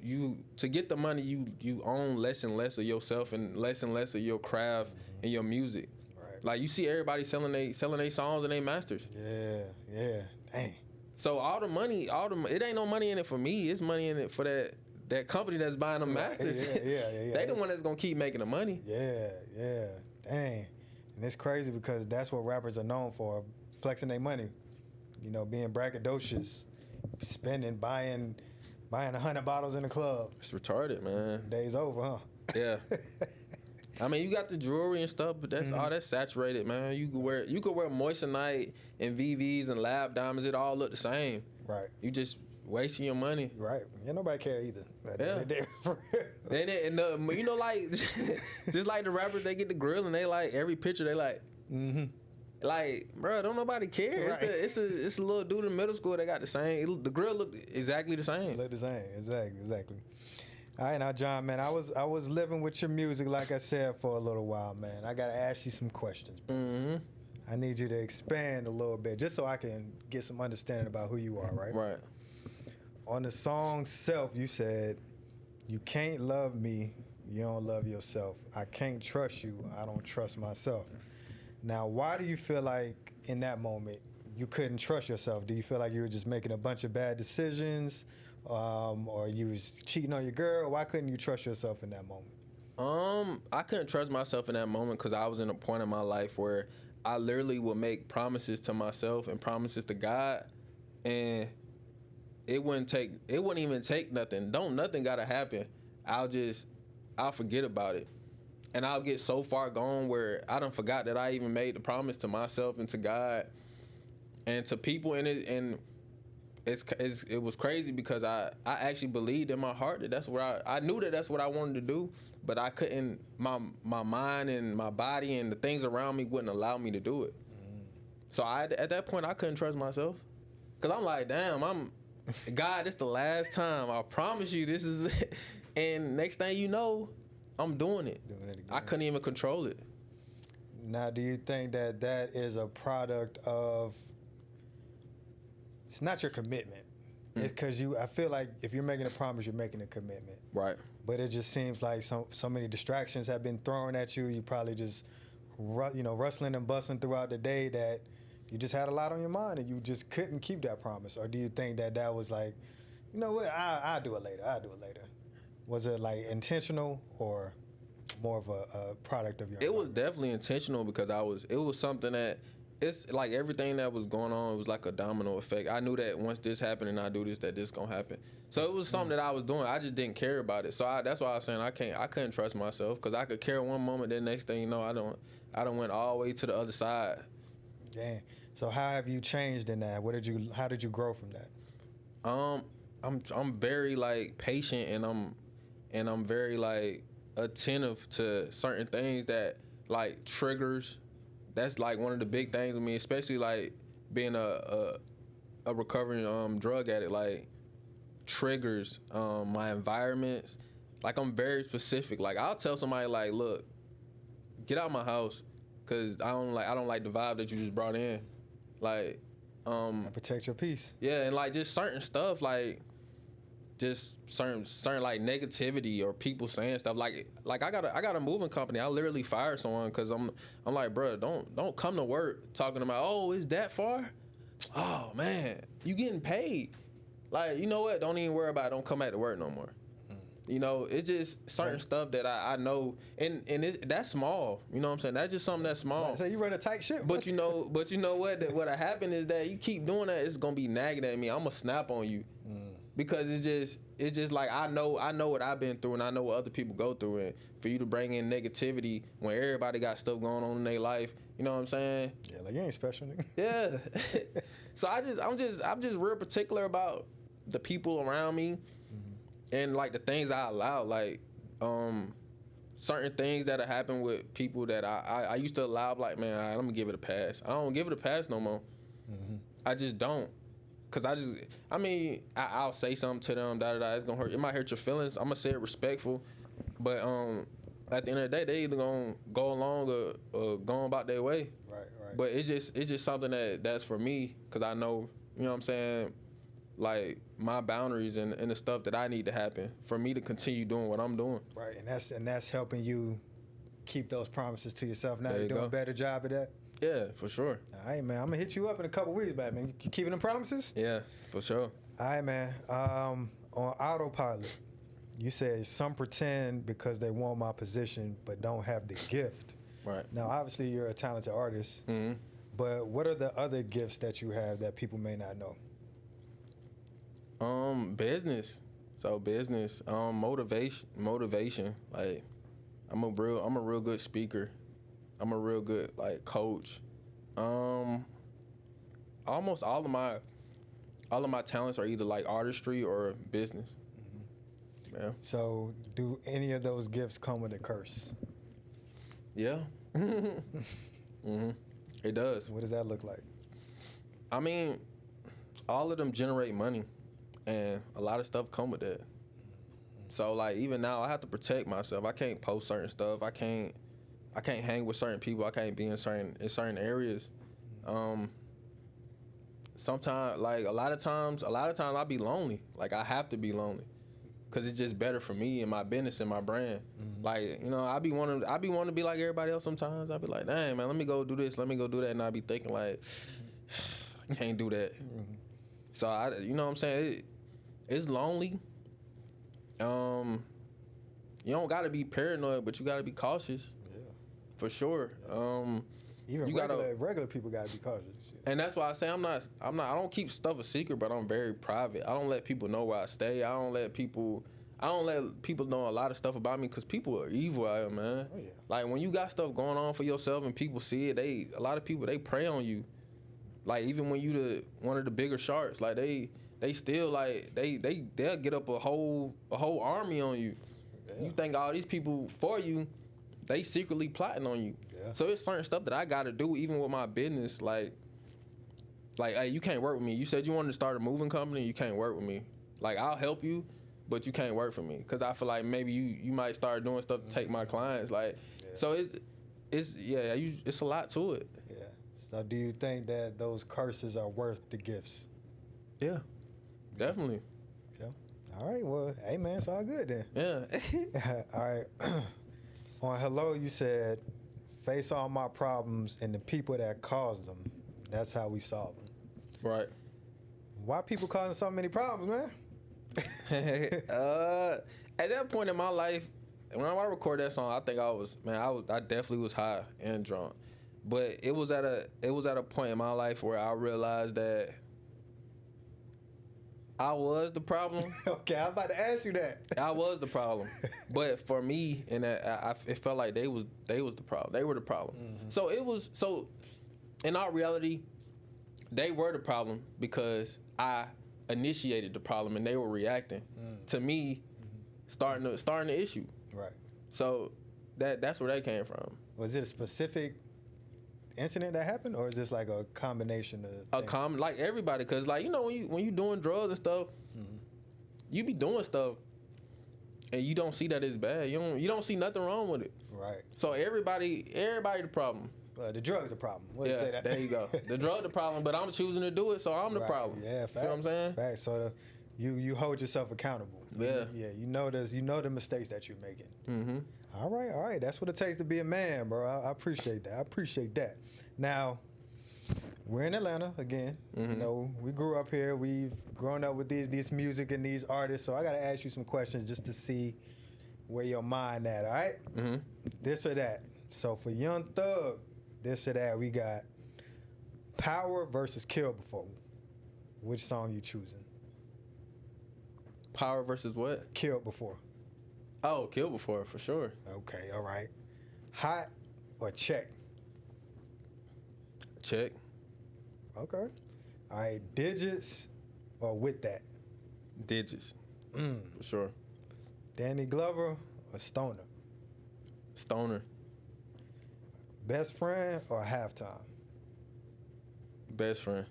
to get the money you own less and less of yourself and less of your craft and your music. Right. Like you see everybody selling they songs and they masters. Yeah. Dang. So all the money, it ain't no money in it for me. It's money in it for that company that's buying the masters. Yeah. They the one that's gonna keep making the money. Yeah. Dang. And it's crazy because that's what rappers are known for, flexing their money. Being braggadocious, buying 100 bottles in the club. It's retarded, man. Day's over, huh? Yeah. I mean, you got the jewelry and stuff, but that's all that's saturated, man. You could wear moissanite and VVs and lab diamonds. It all look the same. Right. You just wasting your money. Right. Yeah, nobody care either. And you know, like just like the rappers, they get the grill and they like every picture they like. Like, bro, don't nobody care. Right. It's a little dude in middle school that got the same. The grill looked exactly the same. Look the same. Exactly. All right, now, John, man, I was living with your music, like I said, for a little while, man. I gotta ask you some questions, bro. I need you to expand a little bit, just so I can get some understanding about who you are, right? Right. On the song Self, you said, "You can't love me, you don't love yourself. I can't trust you, I don't trust myself." Now, why do you feel like in that moment you couldn't trust yourself? Do you feel like you were just making a bunch of bad decisions, or you was cheating on your girl? Why couldn't you trust yourself in that moment? I couldn't trust myself in that moment because I was in a point in my life where I literally would make promises to myself and promises to God, and it wouldn't even take nothing. Nothing gotta happen. I'll forget about it. And I'll get so far gone where I done forgot that I even made the promise to myself and to God and to people. And it was crazy because I actually believed in my heart that that's what I knew that that's what I wanted to do, but I couldn't. My mind and my body and the things around me wouldn't allow me to do it. So at that point I couldn't trust myself because I'm like, damn, God, it's the last time. I promise you, this is it. And next thing you know, I'm doing it. I couldn't even control it. Now, do you think that is a product of, it's not your commitment. It's because I feel like if you're making a promise, you're making a commitment. Right. But it just seems like so many distractions have been thrown at you. You probably just, rustling and bustling throughout the day that you just had a lot on your mind and you just couldn't keep that promise. Or do you think that was like, you know what, I'll do it later. Was it like intentional or more of a product of your It was definitely intentional because it was something that, it's like everything that was going on, it was like a domino effect. I knew that once this happened and I do this, that this gonna happen. So it was something that I was doing. I just didn't care about it. So that's why I was saying I couldn't trust myself because I could care one moment, then next thing you know, I don't went all the way to the other side. Damn. So how have you changed in that? How did you grow from that? I'm very like patient and I'm very like attentive to certain things that like triggers. That's like one of the big things with me, especially like being a recovering drug addict. Like triggers my environments. Like I'm very specific. Like I'll tell somebody like, look, get out of my house, cause I don't like the vibe that you just brought in. Like protect your peace. Yeah, and like just certain stuff like. Just certain like negativity or people saying stuff like I got a moving company. I literally fired someone because I'm like, bro, don't come to work talking about, oh, is that far? Oh man, you getting paid? Like, you know what? Don't even worry about it. Don't come back to work no more. You know, it's just certain stuff that I know, and that's small. You know what I'm saying? That's just something that's small. So you run a tight ship. But you know what? What happened is that you keep doing that, it's gonna be nagging at me. I'm gonna snap on you. Because it's just like I know what I've been through and I know what other people go through, and for you to bring in negativity when everybody got stuff going on in their life, you know what I'm saying? Yeah, like you ain't special, nigga. Yeah. So I'm just real particular about the people around me and like the things I allow, like certain things that have happened with people that I used to allow, like, man, I'm gonna give it a pass. I don't give it a pass no more. I just don't. Cause I'll say something to them, it's gonna hurt. It might hurt your feelings. I'm gonna say it respectful, but at the end of the day, they either gonna go along or go about their way. Right. But it's just something that's for me, cause I know, you know what I'm saying, like my boundaries and the stuff that I need to happen for me to continue doing what I'm doing. Right, and that's helping you keep those promises to yourself. Now There you're you doing go. a better job of that. Yeah, for sure. All right, man. I'm gonna hit you up in a couple weeks back, man. You keeping them promises? Yeah, for sure. All right, man. On autopilot, you said some pretend because they want my position but don't have the gift. Right. Now, obviously, you're a talented artist, but what are the other gifts that you have that people may not know? Business. So business. Motivation. Like, I'm a real good speaker. I'm a real good like coach. Almost all of my talents are either like artistry or business. Yeah. So, do any of those gifts come with a curse? Yeah. It does. What does that look like? I mean, all of them generate money, and a lot of stuff come with that. So like even now, I have to protect myself. I can't post certain stuff. I can't hang with certain people. I can't be in certain areas. Sometimes, like a lot of times I'll be lonely. Like I have to be lonely, cause it's just better for me and my business and my brand. Like I be wanting to be like everybody else. Sometimes I be like, dang man, let me go do this, let me go do that, and I be thinking like, I can't do that. So you know what I'm saying? It's lonely. You don't gotta be paranoid, but you gotta be cautious. Yeah, for sure. Even regular people gotta be cautious. Shit. And that's why I say I don't keep stuff a secret, but I'm very private. I don't let people know where I stay. I don't let people know a lot of stuff about me, because people are evil out here, man. Oh, yeah. Like when you got stuff going on for yourself and people see it, a lot of people, they prey on you. Like even when you one of the bigger sharks, like they still like they'll get up a whole army on you. Yeah. You think all these people for you, they secretly plotting on you. Yeah. So it's certain stuff that I gotta do, even with my business. Like, hey, you can't work with me. You said you wanted to start a moving company. You can't work with me. Like, I'll help you, but you can't work for me, because I feel like maybe you might start doing stuff to take my clients. Like, so it's a lot to it. Yeah. So do you think that those curses are worth the gifts? Yeah, definitely. Yeah. All right. Well, hey man, it's all good then. Yeah. All right. On Hello, you said, face all my problems and the people that caused them. That's how we solve them. Right. Why people causing so many problems, man? At that point in my life, when I record that song, I think I definitely was high and drunk. But it was at a point in my life where I realized that I was the problem. Okay, I'm about to ask you that. I was the problem, but for me, it felt like they was the problem. They were the problem. So in all reality, they were the problem because I initiated the problem and they were reacting to me starting the issue. Right. So that's where they came from. Was it a specific incident that happened, or is this like a combination of like everybody? Because like when you doing drugs and stuff, you be doing stuff and you don't see that it's bad. You don't see nothing wrong with it. Right. So everybody the problem. The drug's the problem. Yeah, say that? There you go. The drug the problem, but I'm choosing to do it, so I'm the problem. Yeah, facts. You know what I'm saying? Facts. So you hold yourself accountable. Yeah. You know the mistakes that you're making. All right. That's what it takes to be a man, bro. I appreciate that. Now, we're in Atlanta again. We grew up here. We've grown up with this music and these artists. So I got to ask you some questions just to see where your mind at. All right? This or that. So for Young Thug, this or that, we got Power versus Kill Before. Which song you choosing? Power versus what? Kill Before. Oh, Kill Before, for sure. Okay, all right. Hot or Check? Check. Okay. All right, Digits or With That? Digits. For sure. Danny Glover or Stoner? Stoner. Best Friend or Halftime? Best Friend.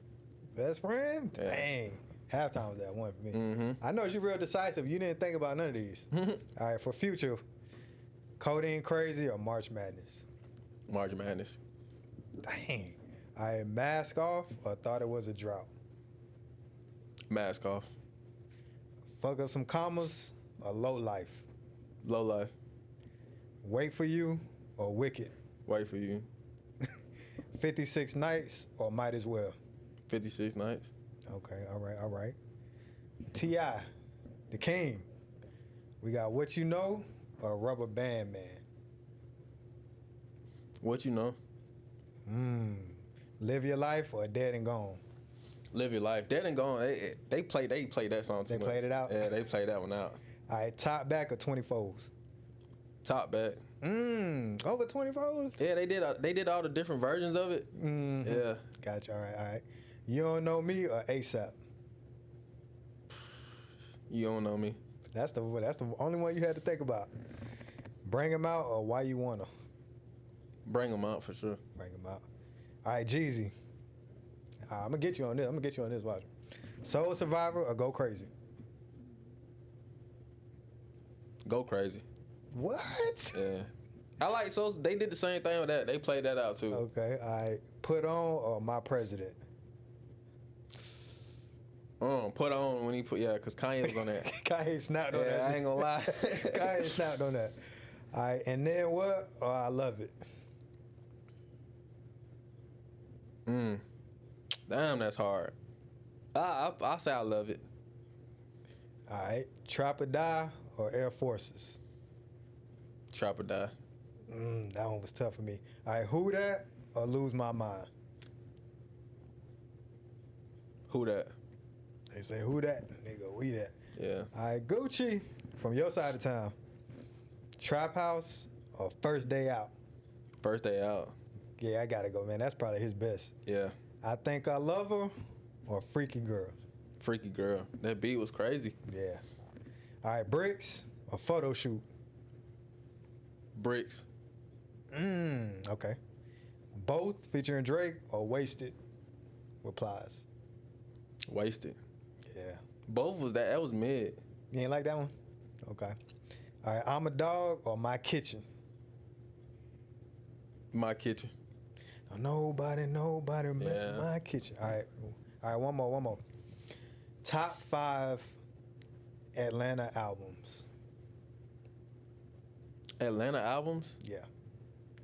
Best Friend? Yeah. Dang. Halftime was that one for me. I know you're real decisive. You didn't think about none of these. All right, for future, Codeine Crazy or March Madness? March Madness. Dang. All right, Mask Off or Thought It Was a Drought? Mask Off. Fuck Up Some Commas or Low Life? Low Life. Wait For You or Wicked? Wait For You. 56 Nights or Might As Well? 56 Nights. Okay, all right. T.I., the King. We got What You Know or Rubber Band Man? What You Know. Live Your Life or Dead and Gone? Live Your Life. Dead and Gone, they played that song too much. They played it out? Yeah, they played that one out. All right, Top Back or 24s? Top Back. Over 24s? Yeah, they did all the different versions of it. Mm-hmm. Yeah. Gotcha. All right. You Don't Know Me or ASAP? You Don't Know Me. That's the only one you had to think about. Bring Him Out or Why You Wanna? Bring them out for sure. Bring Him Out. All right, Jeezy. I'm gonna get you on this. Watch. Soul Survivor or Go Crazy? Go Crazy. What? Yeah. I like so they did the same thing with that. They played that out too. Okay. All right. Put On or My President? Put On when he put because Kanye was on that. Kanye snapped on that. I ain't gonna lie. Kanye snapped on that. All right. And Then What or I Love It? Damn, that's hard. I say I love it. All right. Trap or Die or Air Forces? Trap or Die. That one was tough for me. All right. Who That or Lose My Mind? Who That? They say who that? They go we that. Yeah. All right. Gucci, from your side of town. Trap House or First Day Out? First Day Out. Yeah, I gotta go, man. That's probably his best. Yeah. I Think I Love Her or Freaky Girl? Freaky Girl. That beat was crazy. Yeah. All right, Bricks or Photo Shoot? Bricks. Okay. Both featuring Drake or Wasted with Plies? Wasted. Yeah. Both was that was mid. You ain't like that one? Okay. All right, I'm a Dog or My Kitchen? My Kitchen. Nobody mess with My Kitchen. All right, one more. Top 5 Atlanta albums. Atlanta albums? Yeah.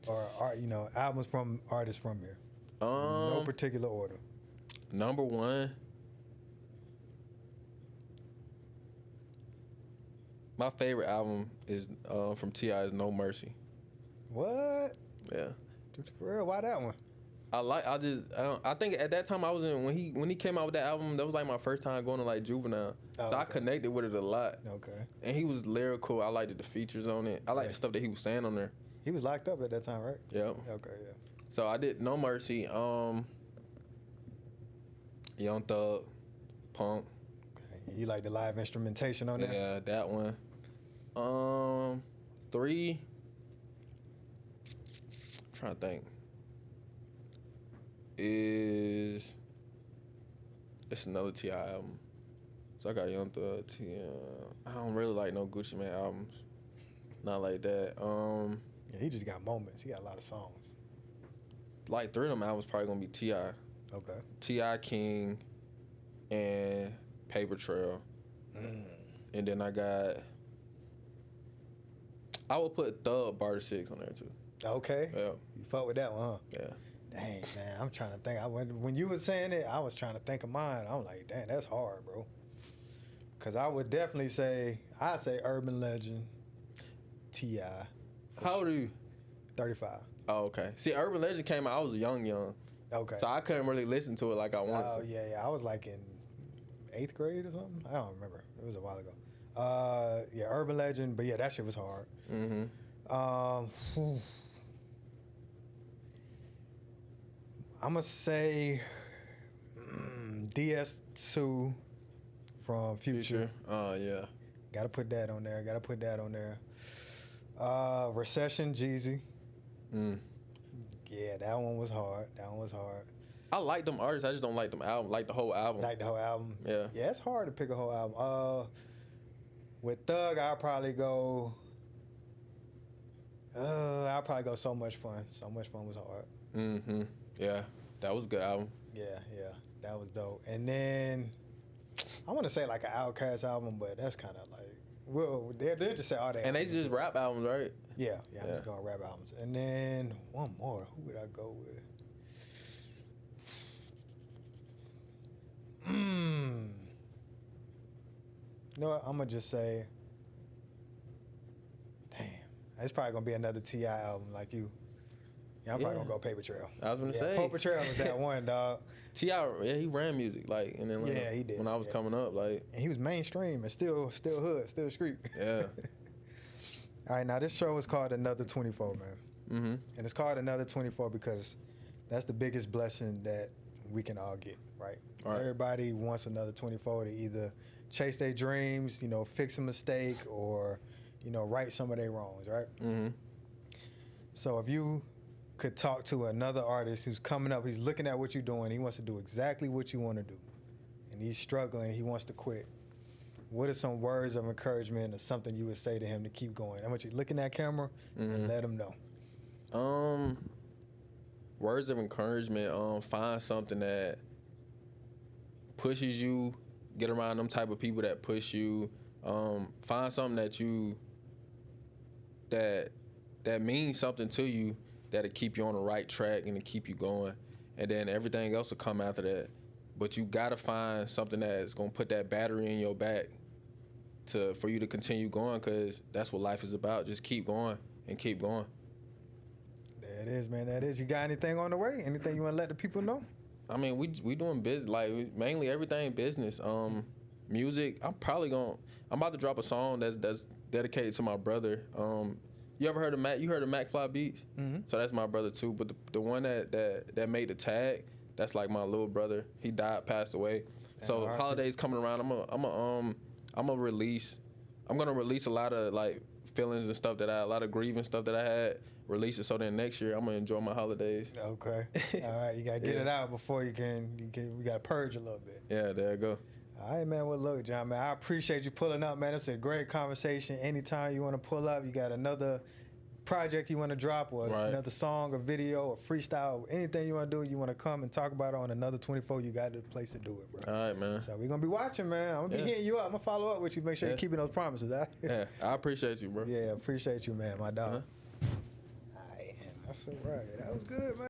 Or albums from artists from here. No particular order. Number 1. My favorite album is from T.I. is No Mercy. What? Yeah. For real? Why that one? I think at that time I was in when he came out with that album, that was like my first time going to like Juvenile. So I connected with it a lot. Okay. And he was lyrical. I liked the features on it. I liked the stuff that he was saying on there. He was locked up at that time, right? Yeah. Okay, yeah. So I did No Mercy, Young Thug, Punk. Okay. You like the live instrumentation on there? Yeah, that one. 3. I'm trying to think. It's another T.I. album. So I got Young Thug, I don't really like no Gucci Mane albums. Not like that. Yeah, he just got moments. He got a lot of songs. Like 3 of them albums probably gonna be T.I. Okay. T.I. King and Paper Trail. And then I would put Thug Barter 6 on there too. Okay. Yeah. You fuck with that one, huh? Yeah. Dang, man. I'm trying to think. When you were saying it, I was trying to think of mine. I'm like, dang, that's hard, bro. Because I would definitely say Urban Legend, T.I. How old are you? 35. Oh, okay. See, Urban Legend came out, I was young. Okay. So I couldn't really listen to it like I wanted to. Oh, yeah. I was like in 8th grade or something. I don't remember. It was a while ago. Yeah, Urban Legend. But yeah, that shit was hard. I'm going to say DS2 from Future. Oh, yeah. Got to put that on there. Recession, Jeezy. Yeah, that one was hard. I like them artists. I just don't like them album. Like the whole album. Yeah. Yeah, it's hard to pick a whole album. With Thug, I'll probably go So Much Fun. So Much Fun was hard. Yeah, that was a good album. Yeah, that was dope. And then I want to say like an Outkast album, but that's kind of like, well, they just say all that. And they just rap albums, right? Yeah, I'm just going rap albums. And then one more. Who would I go with? You know what? I'm going to just say, damn, it's probably going to be another T.I. album like you. Yeah, I'm probably going to go Paper Trail. I was going to say. Paper Trail was that one, dog. T.I., yeah, he ran music, like, and then yeah, he did. When I was coming up, like. And he was mainstream and still hood, still street. Yeah. All right, now this show is called Another 24, man. Mm-hmm. And it's called Another 24 because that's the biggest blessing that we can all get, right? All right. Everybody wants another 24 to either chase their dreams, fix a mistake, or, right some of their wrongs, right? Mm-hmm. So if you could talk to another artist who's coming up, he's looking at what you're doing, he wants to do exactly what you want to do, and he's struggling, he wants to quit. What are some words of encouragement or something you would say to him to keep going? I want you to look in that camera and let him know. Words of encouragement. Find something that pushes you. Get around them type of people that push you. Find something that means something to you, that'll keep you on the right track and to keep you going. And then everything else will come after that. But you gotta find something that's gonna put that battery in your back for you to continue going, because that's what life is about. Just keep going and keep going. There it is, man. That is. You got anything on the way? Anything you want to let the people know? I mean, we doing business, like mainly everything business. Music. I'm about to drop a song that's dedicated to my brother. You ever heard of Mac? You heard of McFly Beats? Mm-hmm. So that's my brother too. But the one that made the tag, that's like my little brother. He died, passed away. So holidays coming around, I'm gonna release a lot of like feelings and stuff a lot of grieving stuff that I had. Release it, so then next year I'm gonna enjoy my holidays. Okay. All right, you gotta get it out before we gotta purge a little bit. Yeah, there you go. All right, man. Well, look, Jon, man, I appreciate you pulling up, man. It's a great conversation. Anytime you want to pull up, you got another project you want to drop, or another song, or video, or freestyle, anything you want to do, you want to come and talk about it on Another 24, you got the place to do it, bro. All right, man. So we're going to be watching, man. I'm going to be hitting you up. I'm going to follow up with you, make sure you're keeping those promises, all right? Yeah, I appreciate you, bro. Yeah, appreciate you, man, my dog. All right, that's all right. That was good, man.